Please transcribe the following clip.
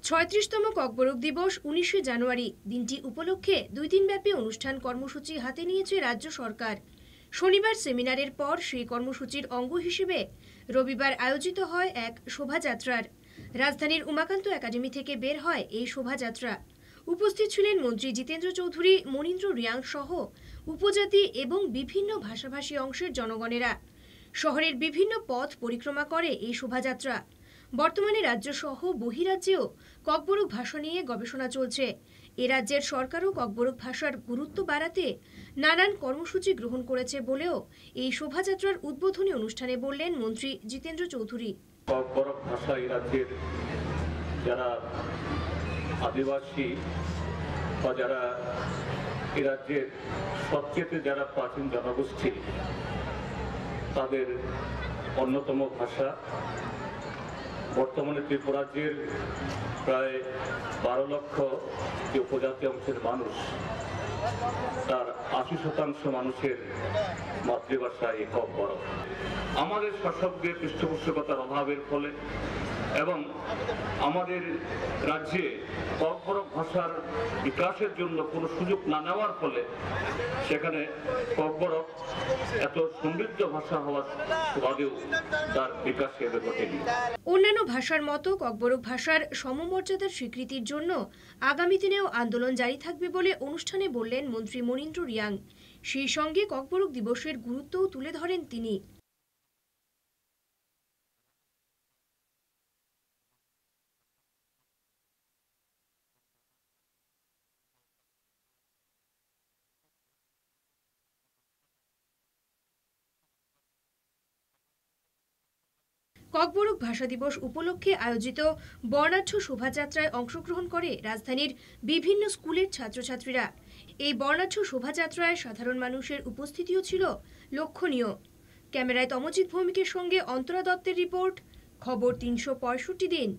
৩৬তম ককবরক দিবস ১৯শে জানুয়ারি দিনটি উপলক্ষে ২ দিনব্যাপী অনুষ্ঠান কর্মসূচি হাতে নিয়েছে রাজ্য সরকার। শনিবার সেমিনারের পর সেই কর্মসূচির অঙ্গ হিসেবে রবিবার আয়োজিত হয় এক শোভাযাত্রার। রাজধানীর উমাকান্ত একাডেমি থেকে বের হয় এই শোভাযাত্রা। উপস্থিত ছিলেন মন্ত্রী জিতেন্দ্র চৌধুরী, মনীন্দ্র রিয়াং সহ উপজাতি এবং বিভিন্ন ভাষাভাষী অংশের জনগণেরা। শহরের বিভিন্ন পথ পরিক্রমা করে এই শোভাযাত্রা। বর্তমানে রাজ্য সহ বহিরাজ্যেও ককবরক ভাষা নিয়ে গবেষণা চলছে। এ রাজ্যের সরকারও ককবরক ভাষার গুরুত্ব বাড়াতে নানান কর্মসূচি গ্রহণ করেছে বলেও এই শোভাযাত্রার উদ্বোধনী অনুষ্ঠানে বললেন মন্ত্রী জিতেন্দ্র চৌধুরী। ককবরক ভাষা এই রাজ্যের যারা আদিবাসী বা যারা এ রাজ্যের সবচেয়ে যারা প্রাচীন জনগোষ্ঠী তাদের অন্যতম ভাষা। বর্তমানে ত্রিপুরাজ্যের প্রায় ১২ লক্ষ যে উপজাতি অংশের মানুষ, তার ৮০% মানুষের মাতৃভাষা এই ককবরক। আমাদের শাসকদের পৃষ্ঠপোষকতার অভাবের ফলে এবং আমাদের রাজ্যে ককবরক ভাষার বিকাশের জন্য কোনো সুযোগ না নেওয়ার ফলে সেখানে ককবরক এত সমৃদ্ধ ভাষা হওয়ার বাদেও তার বিকাশ সেভাবে ঘটেনি। অন্যান্য ভাষার মতো ককবরক ভাষার সমমর্যাদার স্বীকৃতির জন্য আগামী দিনেও আন্দোলন জারি থাকবে বলে অনুষ্ঠানে বললেন মন্ত্রী মনীন্দ্র রিয়াং। সেই সঙ্গে ককবরক দিবসের গুরুত্বও তুলে ধরেন তিনি। ককবরক ভাষা দিবস উপলক্ষে আয়োজিত বর্ণাঢ্য শোভাযাত্রায় অংশগ্রহণ করে রাজধানীর বিভিন্ন স্কুলের ছাত্রছাত্রীরা। এই বর্ণাঢ্য শোভাযাত্রায় সাধারণ মানুষের উপস্থিতিও ছিল লক্ষণীয়। ক্যামেরায় তমজিৎ ভৌমিকের সঙ্গে অন্তরা দত্তের রিপোর্ট, খবর ৩৬৫ দিন।